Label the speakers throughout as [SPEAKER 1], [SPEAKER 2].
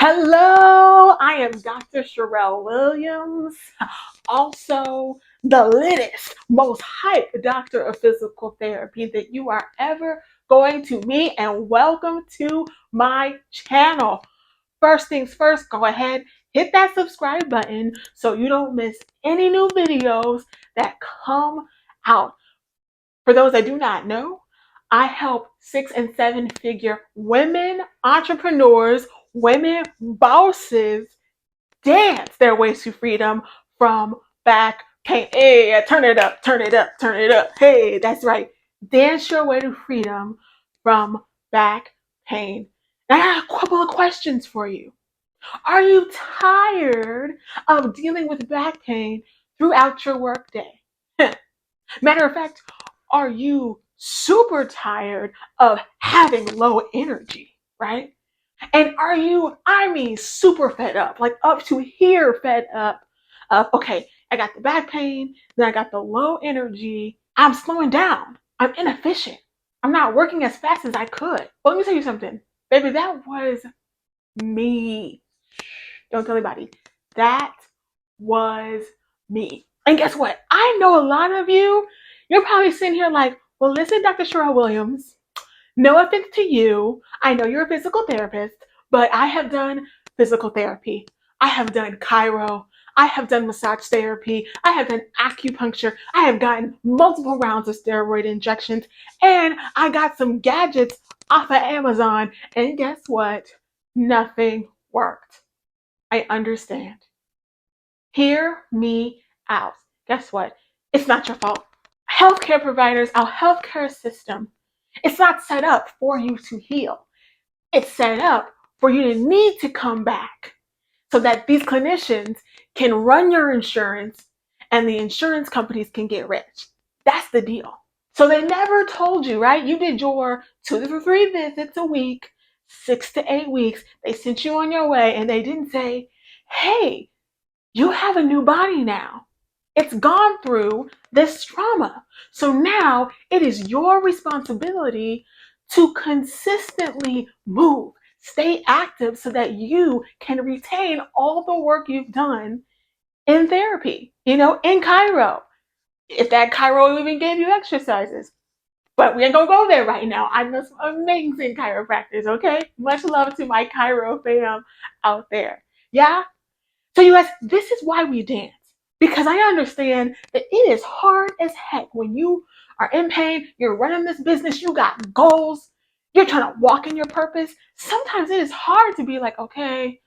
[SPEAKER 1] Hello, I am Dr. Sherelle Williams, also the littest, most hype doctor of physical therapy that you are ever going to meet, and welcome to my channel. First things first, go ahead, hit that subscribe button so you don't miss any new videos that come out. For those that do not know, I help 6 and 7 figure women entrepreneurs, women bosses dance their way to freedom from back pain. Hey, turn it up, turn it up, turn it up. Hey, that's right. Dance your way to freedom from back pain. Now, I got a couple of questions for you. Are you tired of dealing with back pain throughout your workday? Matter of fact, are you super tired of having low energy, right? And are you, super fed up, like up to here fed up of, okay, I got the back pain, then I got the low energy, I'm slowing down, I'm inefficient, I'm not working as fast as I could. Well, let me tell you something, baby, that was me. Don't tell anybody. That was me. And guess what? I know a lot of you, you're probably sitting here like, well, listen, Dr. Sherelle Williams, no offense to you. I know you're a physical therapist, but I have done physical therapy. I have done chiro. I have done massage therapy. I have done acupuncture. I have gotten multiple rounds of steroid injections. And I got some gadgets off of Amazon. And guess what? Nothing worked. I understand. Hear me out. Guess what? It's not your fault. Healthcare providers, our healthcare system, it's not set up for you to heal. It's set up for you to need to come back so that these clinicians can run your insurance and the insurance companies can get rich. That's the deal. So they never told you, right? You did your 2 to 3 visits a week, 6 to 8 weeks. They sent you on your way and they didn't say, hey, you have a new body now. It's gone through this trauma. So now it is your responsibility to consistently move, stay active so that you can retain all the work you've done in therapy, in chiro. If that chiro even gave you exercises. But we ain't gonna go there right now. I know some amazing chiropractors, okay? Much love to my chiro fam out there. Yeah? So you guys, this is why we dance. Because I understand that it is hard as heck when you are in pain, you're running this business, you got goals, you're trying to walk in your purpose. Sometimes it is hard to be like, okay,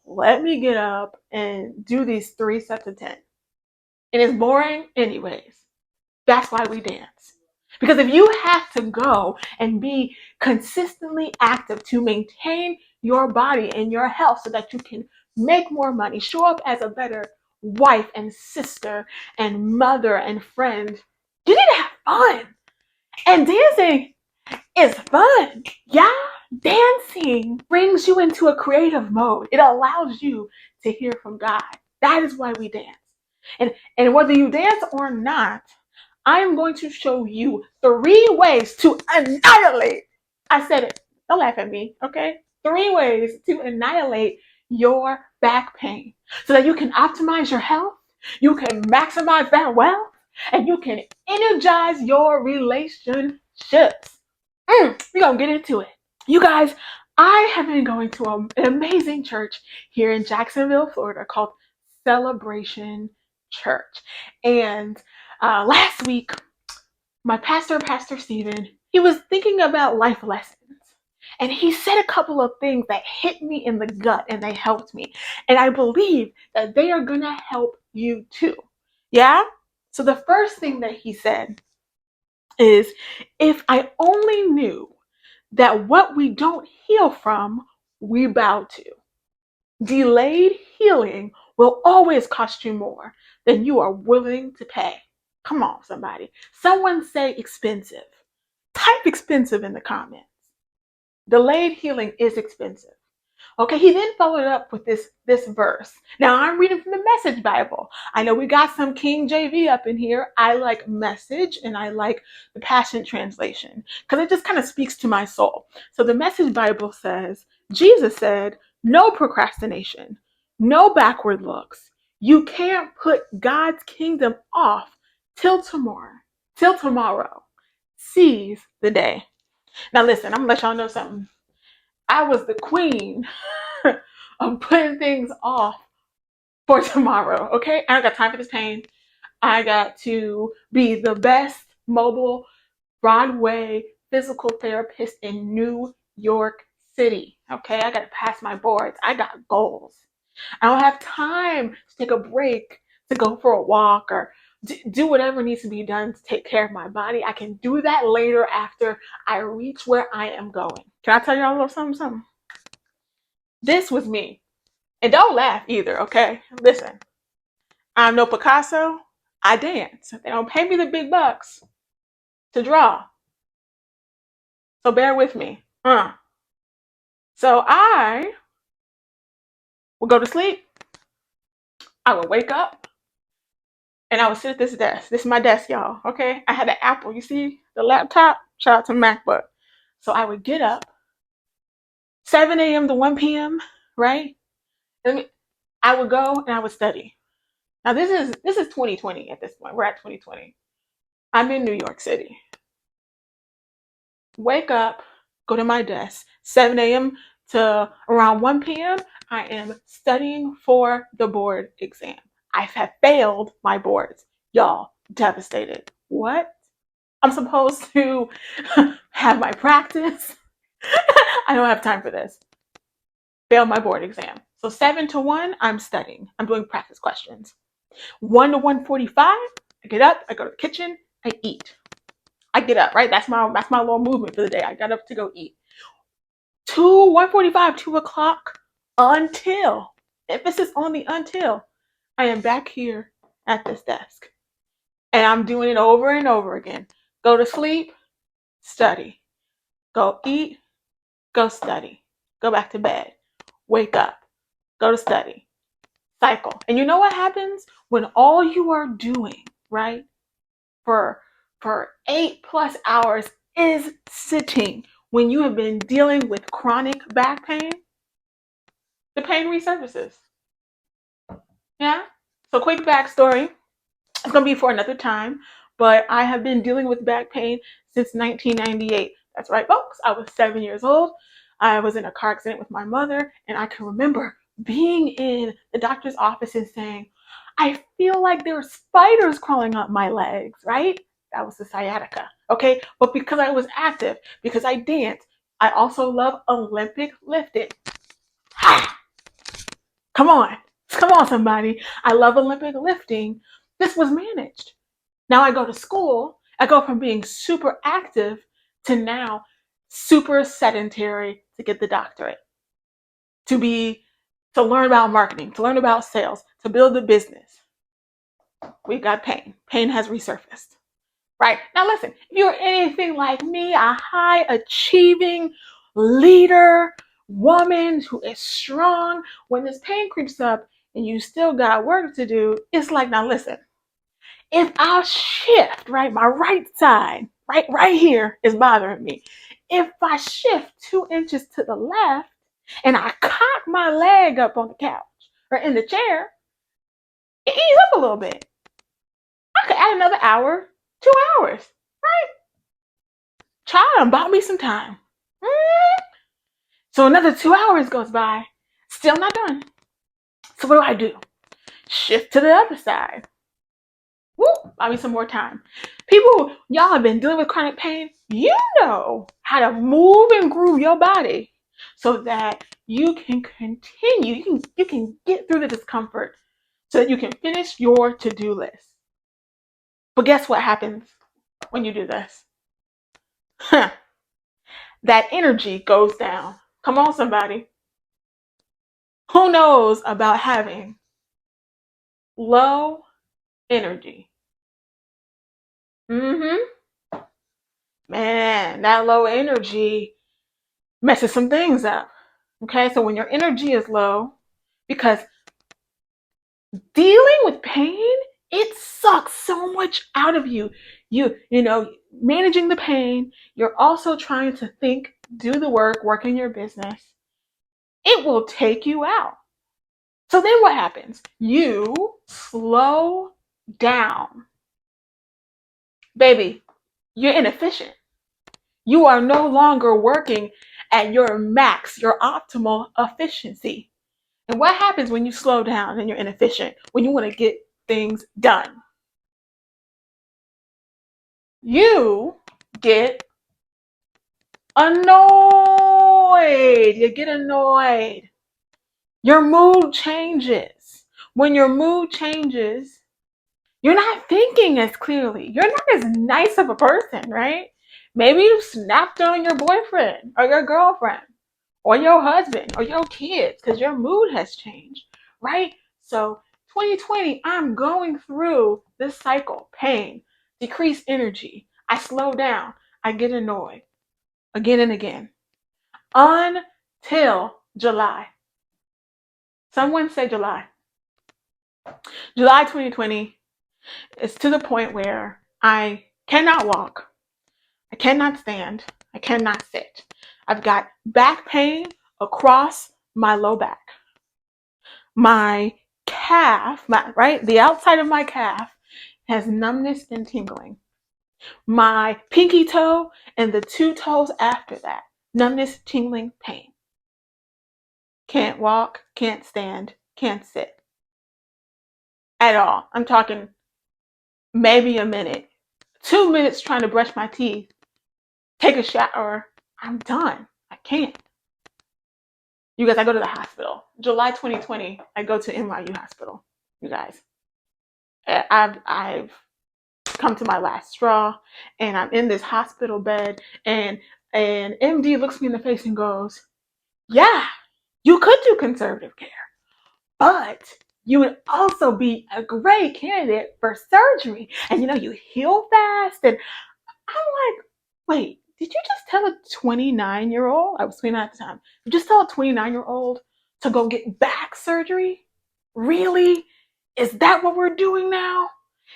[SPEAKER 1] let me get up and do these 3 sets of 10. And it's boring anyways. That's why we dance. Because if you have to go and be consistently active to maintain your body and your health so that you can make more money, show up as a better wife and sister and mother and friend, you need to have fun. And dancing is fun. Yeah, dancing brings you into a creative mode. It allows you to hear from God. That is why we dance. And whether you dance or not, I am going to show you 3 ways to annihilate. I said it. Don't laugh at me, okay? 3 ways to annihilate your back pain so that you can optimize your health, you can maximize that wealth, and you can energize your relationships. We're going to get into it. You guys, I have been going to an amazing church here in Jacksonville, Florida called Celebration Church. And last week, my pastor, Pastor Stephen, he was thinking about life lessons. And he said a couple of things that hit me in the gut and they helped me. And I believe that they are going to help you too. Yeah? So the first thing that he said is, if I only knew that what we don't heal from, we bow to. Delayed healing will always cost you more than you are willing to pay. Come on, somebody. Someone say expensive. Type expensive in the comments. Delayed healing is expensive. Okay, he then followed it up with this verse. Now I'm reading from the Message Bible. I know we got some King JV up in here. I like Message and I like the Passion Translation because it just kind of speaks to my soul. So the Message Bible says, Jesus said, no procrastination, no backward looks. You can't put God's kingdom off till tomorrow. Till tomorrow. Seize the day. Now listen, I'm gonna let y'all know something. I was the queen of putting things off for tomorrow. Okay, I don't got time for this pain. I got to be the best mobile Broadway physical therapist in New York City. Okay, I got to pass my boards. I got goals. I don't have time to take a break to go for a walk or do whatever needs to be done to take care of my body. I can do that later after I reach where I am going. Can I tell y'all a little something? This was me. And don't laugh either, okay? Listen, I'm no Picasso. I dance. They don't pay me the big bucks to draw. So bear with me. So I would go to sleep. I would wake up and I would sit at this desk. This is my desk, y'all. Okay. I had an Apple. You see the laptop? Shout out to MacBook. So I would get up 7 a.m. to 1 p.m., right? And I would go and I would study. Now this is 2020 at this point. We're at 2020. I'm in New York City. Wake up, go to my desk, 7 a.m. to around 1 p.m. I am studying for the board exam. I have failed my boards. Y'all, devastated. What? I'm supposed to have my practice. I don't have time for this. Failed my board exam. So 7 to 1, I'm studying. I'm doing practice questions. 1 to 1:45, I get up, I go to the kitchen, I eat. I get up, right? That's my little movement for the day. I got up to go eat. 1:45, 2 o'clock, until, emphasis on the until, I am back here at this desk. And I'm doing it over and over again. Go to sleep, study. Go eat, go study. Go back to bed. Wake up, go to study. Cycle. And you know what happens when all you are doing, right, for 8+ hours is sitting, when you have been dealing with chronic back pain? The pain resurfaces. Yeah. So quick backstory. It's gonna be for another time, but I have been dealing with back pain since 1998. That's right, folks. I was 7 years old. I was in a car accident with my mother, and I can remember being in the doctor's office and saying, I feel like there are spiders crawling up my legs, right? That was the sciatica. Okay. But because I was active, because I danced, I also love Olympic lifting. Come on. Come on, somebody. I love Olympic lifting. This was managed. Now I go to school. I go from being super active to now super sedentary to get the doctorate, to learn about marketing, to learn about sales, to build a business. We've got pain. Pain has resurfaced. Right? Now listen, if you're anything like me, a high achieving leader, woman who is strong, when this pain creeps up and you still got work to do, it's like, now listen, if I shift, right, my right side, right here is bothering me. If I shift 2 inches to the left and I cock my leg up on the couch or in the chair, it ease up a little bit. I could add another hour, 2 hours, right? Child bought me some time. So another 2 hours goes by, still not done. So what do? Shift to the other side. Woo, buy me some more time. People, y'all have been dealing with chronic pain. You know how to move and groove your body so that you can continue. You can get through the discomfort so that you can finish your to-do list. But guess what happens when you do this? That energy goes down. Come on, somebody. Who knows about having low energy? Man, that low energy messes some things up. Okay, so when your energy is low, because dealing with pain, it sucks so much out of you. You know, managing the pain, you're also trying to think, do the work in your business. It will take you out. So then what happens? You slow down. Baby, you're inefficient. You are no longer working at your max, your optimal efficiency. And what happens when you slow down and you're inefficient? When you want to get things done, you get annoyed. You get annoyed. Your mood changes. When your mood changes, you're not thinking as clearly. You're not as nice of a person, right? Maybe you snapped on your boyfriend or your girlfriend or your husband or your kids because your mood has changed, right? So 2020, I'm going through this cycle, pain, decreased energy. I slow down. I get annoyed again and again until July. Someone said July. July 2020 is to the point where I cannot walk. I cannot stand. I cannot sit. I've got back pain across my low back. My calf, right, the outside of my calf has numbness and tingling. My pinky toe and the two toes after that, numbness, tingling, pain. Can't walk, can't stand, can't sit at all. I'm talking maybe a minute, 2 minutes trying to brush my teeth, take a shower. I'm done. I can't. You guys, I go to the hospital. July 2020, I go to NYU Hospital. You guys, I've come to my last straw, and I'm in this hospital bed, and an MD looks me in the face and goes, "Yeah, you could do conservative care, but you would also be a great candidate for surgery, and you heal fast." And I'm like, "Wait, did you just tell a 29-year-old? I was 29 at the time. You just tell a 29-year-old to go get back surgery? Really? Is that what we're doing now?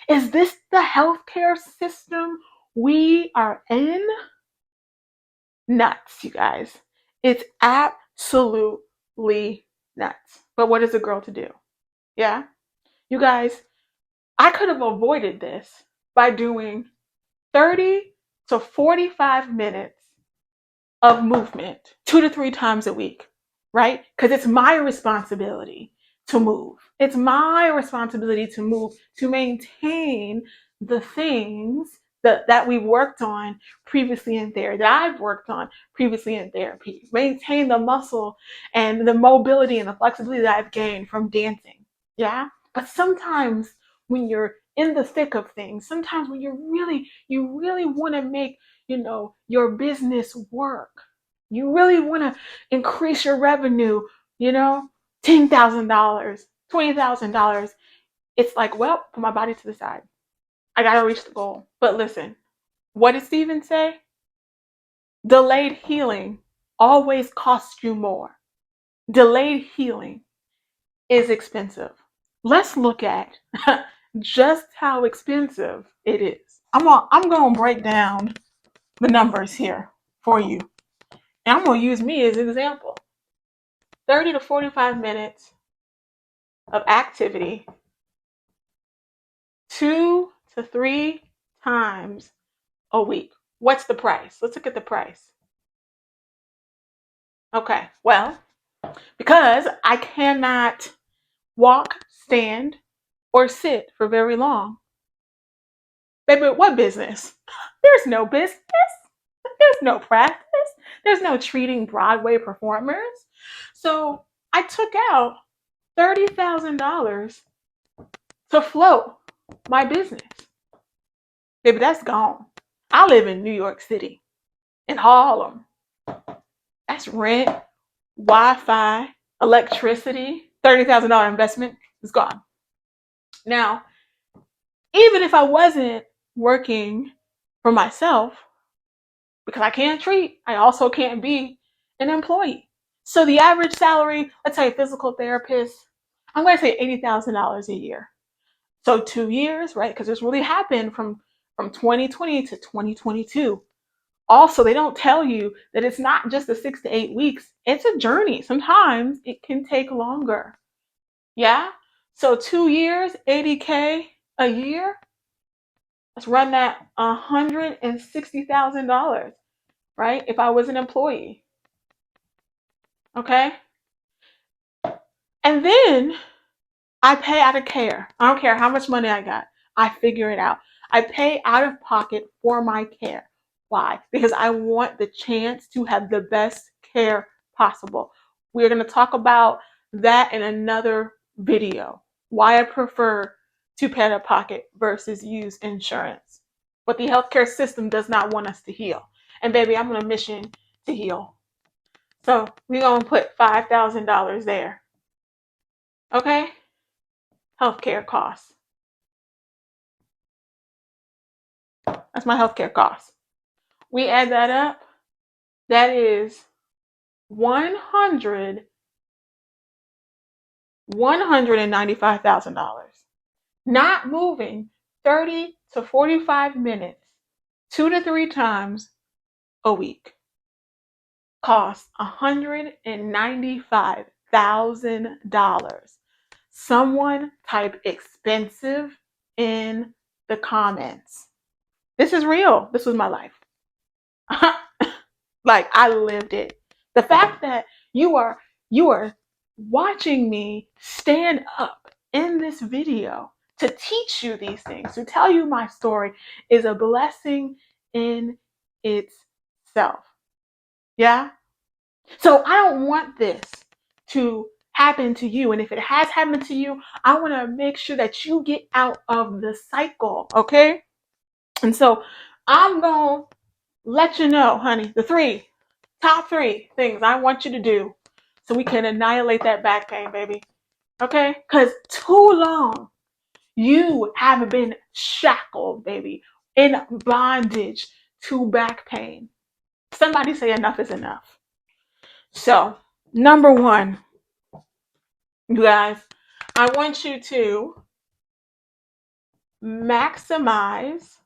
[SPEAKER 1] Is this the healthcare system we are in?" Nuts, you guys. It's absolutely nuts. But what is a girl to do? Yeah? You guys, I could have avoided this by doing 30 to 45 minutes of movement 2 to 3 times a week, right? Because it's my responsibility to move. It's my responsibility to move, to maintain the things that we've worked on previously in therapy, that I've worked on previously in therapy, maintain the muscle and the mobility and the flexibility that I've gained from dancing. Yeah. But sometimes when you're in the thick of things, sometimes when you really want to make your business work. You really want to increase your revenue, $10,000, $20,000. It's like, well, put my body to the side. I got to reach the goal. But listen, what did Steven say? Delayed healing always costs you more. Delayed healing is expensive. Let's look at just how expensive it is. I'm going to break down the numbers here for you. And I'm going to use me as an example. 30 to 45 minutes of activity 2 to 3 times a week. What's the price? Let's look at the price. Okay, well, because I cannot walk, stand, or sit for very long. Baby, what business? There's no business. There's no practice. There's no treating Broadway performers. So I took out $30,000 to float my business. Baby, that's gone. I live in New York City, in Harlem. That's rent, Wi-Fi, electricity. $30,000 investment is gone. Now, even if I wasn't working for myself, because I can't treat, I also can't be an employee. So the average salary, let's say a physical therapist, I'm going to say $80,000 a year. So 2 years, right? Because this really happened from 2020 to 2022. Also, they don't tell you that it's not just the 6 to 8 weeks. It's a journey. Sometimes it can take longer. Yeah. So 2 years, 80K a year. Let's run that $160,000, right? If I was an employee. Okay. And then I pay out of care. I don't care how much money I got. I figure it out. I pay out of pocket for my care. Why? Because I want the chance to have the best care possible. We're going to talk about that in another video. Why I prefer to pay out of pocket versus use insurance. But the healthcare system does not want us to heal. And baby, I'm on a mission to heal. So we're going to put $5,000 there. Okay? Healthcare costs. That's my healthcare costs. We add that up. That is $195,000. Not moving 30 to 45 minutes, 2 to 3 times a week, costs $195,000. Someone type expensive in the comments. This is real. This was my life. Like I lived it. The fact that you are watching me stand up in this video to teach you these things, to tell you my story is a blessing in itself. Yeah? So I don't want this to happen to you. And if it has happened to you, I want to make sure that you get out of the cycle. Okay? And so I'm going to let you know, honey, the top three things I want you to do so we can annihilate that back pain, baby. Okay? Because too long you have been shackled, baby, in bondage to back pain. Somebody say enough is enough. So, number one, you guys, I want you to maximize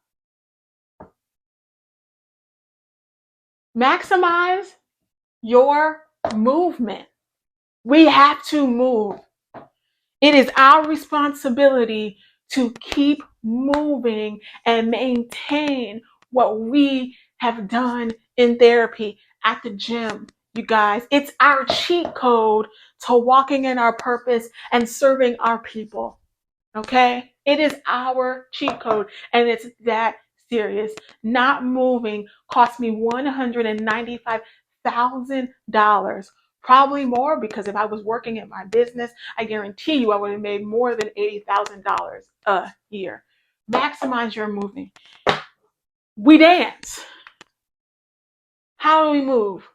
[SPEAKER 1] your movement. We have to move. It is our responsibility to keep moving and maintain what we have done in therapy, at the gym. You guys, it's our cheat code to walking in our purpose and serving our people. Okay? It is our cheat code, and it's that serious. Not moving cost me $195,000. Probably more, because if I was working in my business, I guarantee you I would have made more than $80,000 a year. Maximize your moving. We dance. How do we move?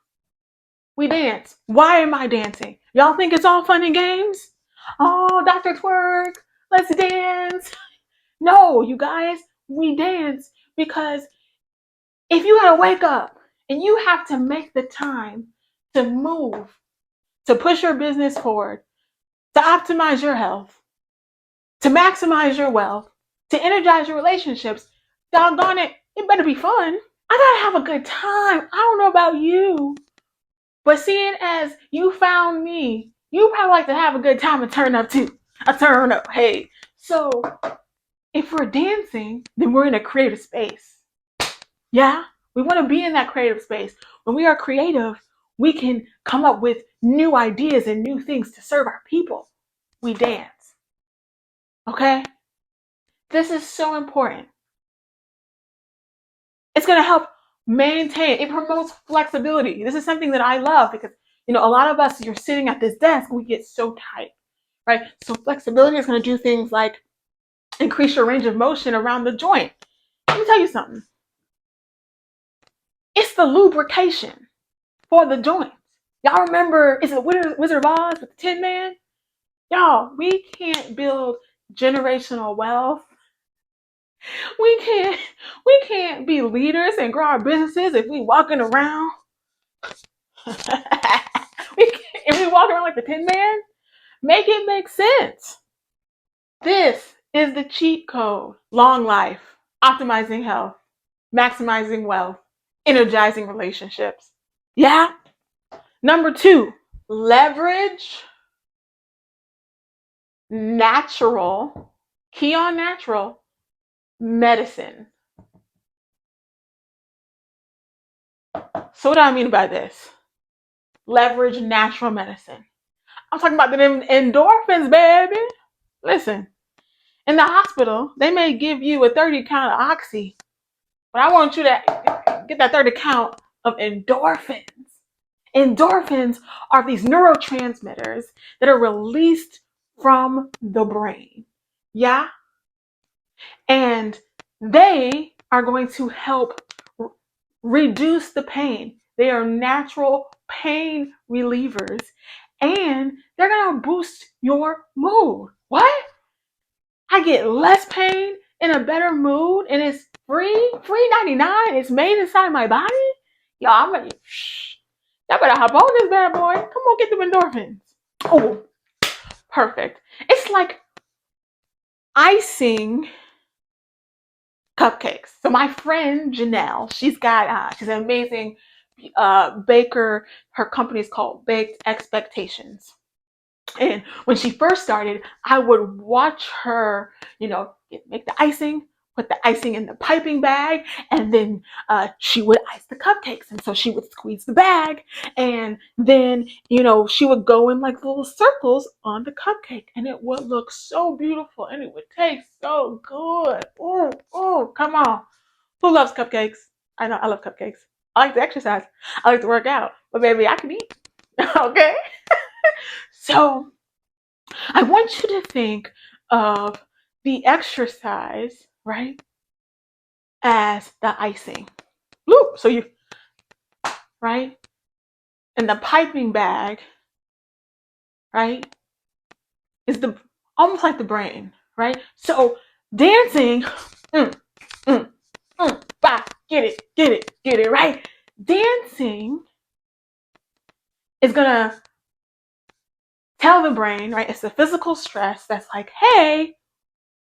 [SPEAKER 1] We dance. Why am I dancing? Y'all think it's all fun and games? Oh, Dr. Twerk, let's dance. No, you guys, we dance because if you gotta wake up and you have to make the time to move, to push your business forward, to optimize your health, to maximize your wealth, to energize your relationships, doggone it, it better be fun. I gotta have a good time. I don't know about you, but seeing as you found me, you probably like to have a good time and turn up too. A turn up, hey. So if we're dancing, then we're in a creative space. Yeah, we want to be in that creative space. When we are creative, we can come up with new ideas and new things to serve our people. We dance. Okay? This is so important. It's going to help maintain, it promotes flexibility. This is something that I love because, a lot of us, you're sitting at this desk, we get so tight, right? So flexibility is going to do things like increase your range of motion around the joint. Let me tell you something. It's the lubrication for the joints. Y'all remember, is it Wizard of Oz with the Tin Man? Y'all, we can't build generational wealth. We can't be leaders and grow our businesses if we walking around. We if we walk around like the Tin Man, make it make sense. This is the cheat code. Long life, optimizing health, maximizing wealth, energizing relationships. Yeah. Number 2, leverage natural, key on natural, medicine. So what do I mean by this? Leverage natural medicine. I'm talking about the endorphins, baby. Listen, in the hospital, they may give you a 30 count of oxy, but I want you to get that 30 count of endorphins. Endorphins are these neurotransmitters that are released from the brain. Yeah? And they are going to help reduce the pain. They are natural pain relievers, and they're going to boost your mood. What? I get less pain in a better mood, and it's free 99. It's made inside my body. Y'all, I'm ready. Y'all better hop on this bad boy. Come on, get the endorphins. Oh, perfect. It's like icing cupcakes. So my friend Janelle, she's an amazing baker. Her company is called Baked Expectations. And when she first started, I would watch her, make the icing, put the icing in the piping bag, and then she would ice the cupcakes. And so she would squeeze the bag, and then, she would go in like little circles on the cupcake, and it would look so beautiful, and it would taste so good. Oh, come on. Who loves cupcakes? I know I love cupcakes. I like to exercise. I like to work out, but baby, I can eat. Okay? So I want you to think of the exercise, right, as the icing. Bloop. So right? And the piping bag, right, is almost like the brain, right? So dancing, mm, bah, get it, right? Dancing is gonna tell the brain, right? It's the physical stress that's like, hey,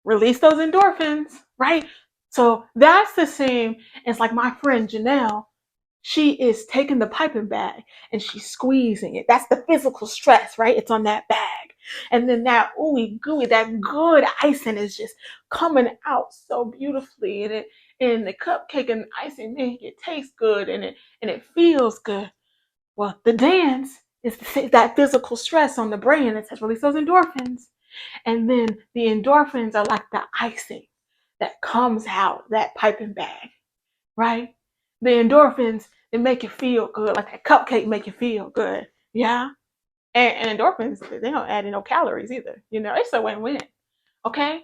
[SPEAKER 1] release those endorphins, right? So that's the same as like my friend Janelle. She is taking the piping bag and she's squeezing it. That's the physical stress, right? It's on that bag. And then that ooey gooey, that good icing is just coming out so beautifully. And the cupcake and the icing make it taste good and it feels good. Well, the dance is that physical stress on the brain that says release those endorphins. And then the endorphins are like the icing that comes out that piping bag, right? The endorphins, they make you feel good, like that cupcake make you feel good, yeah? And endorphins, they don't add in no calories either, it's a win-win, okay?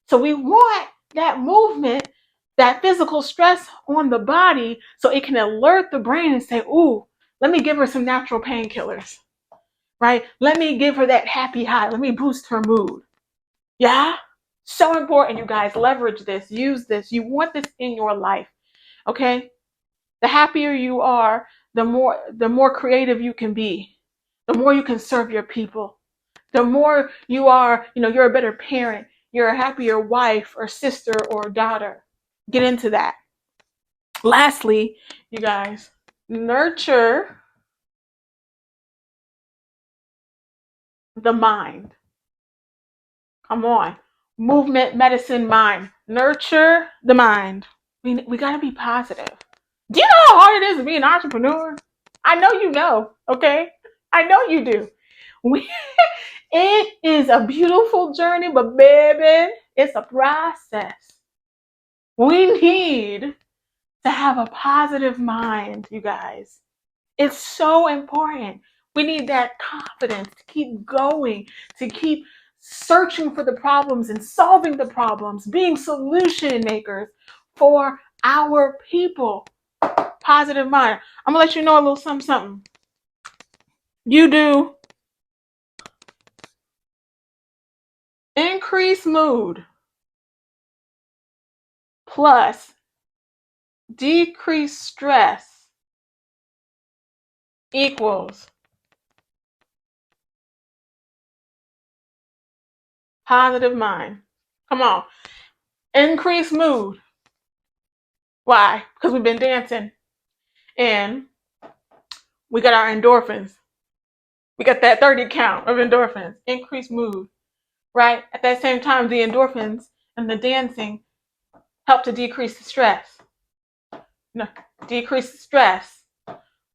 [SPEAKER 1] So we want that movement, that physical stress on the body so it can alert the brain and say, ooh, let me give her some natural painkillers, right? Let me give her that happy high. Let me boost her mood. Yeah? So important, you guys. Leverage this. Use this. You want this in your life. Okay? The happier you are, the more creative you can be. The more you can serve your people. The more you are, you're a better parent. You're a happier wife or sister or daughter. Get into that. Lastly, you guys, nurture the mind. Come on. Movement, medicine, mind. Nurture the mind. We got to be positive. Do you know how hard it is to be an entrepreneur? I know you know, okay? I know you do. It is a beautiful journey, but baby, it's a process. We need to have a positive mind, you guys. It's so important. We need that confidence to keep going, to keep searching for the problems and solving the problems, being solution makers for our people. Positive mind. I'm gonna let you know a little something. You do increase mood plus decrease stress equals Positive mind. Come on. Increase mood. Why? Because we've been dancing and we got our endorphins. We got that 30 count of endorphins. Increase mood, right? At that same time, the endorphins and the dancing help to decrease the stress. No, decrease the stress.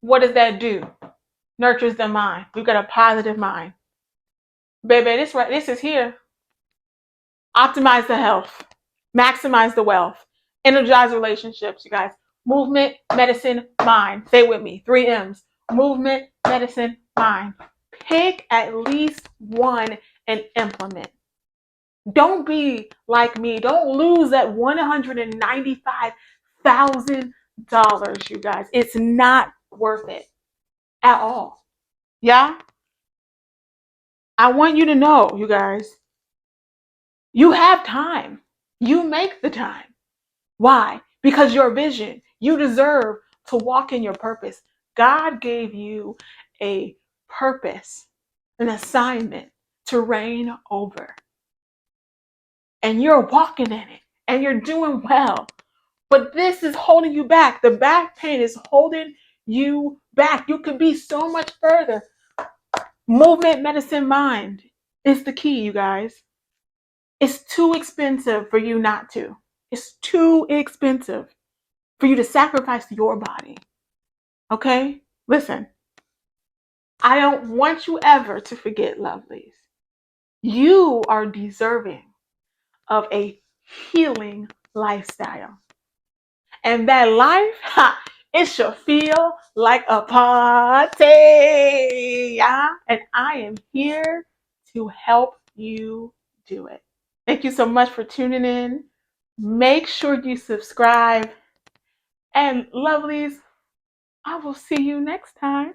[SPEAKER 1] What does that do? Nurtures the mind. We've got a positive mind. Baby, this is here. Optimize the health. Maximize the wealth. Energize relationships, you guys. Movement, medicine, mind. Say it with me. 3 M's. Movement, medicine, mind. Pick at least one and implement. Don't be like me. Don't lose that $195,000, you guys. It's not worth it at all. Yeah? I want you to know, you guys, you have time. You make the time. Why? Because your vision, you deserve to walk in your purpose. God gave you a purpose, an assignment to reign over. And you're walking in it and you're doing well. But this is holding you back. The back pain is holding you back. You could be so much further. Movement, medicine, mind is the key, you guys. It's too expensive for you not to. It's too expensive for you to sacrifice your body. Okay? Listen, I don't want you ever to forget, lovelies. You are deserving of a healing lifestyle. And that life, it should feel like a party. Yeah? And I am here to help you do it. Thank you so much for tuning in. Make sure you subscribe. And lovelies, I will see you next time.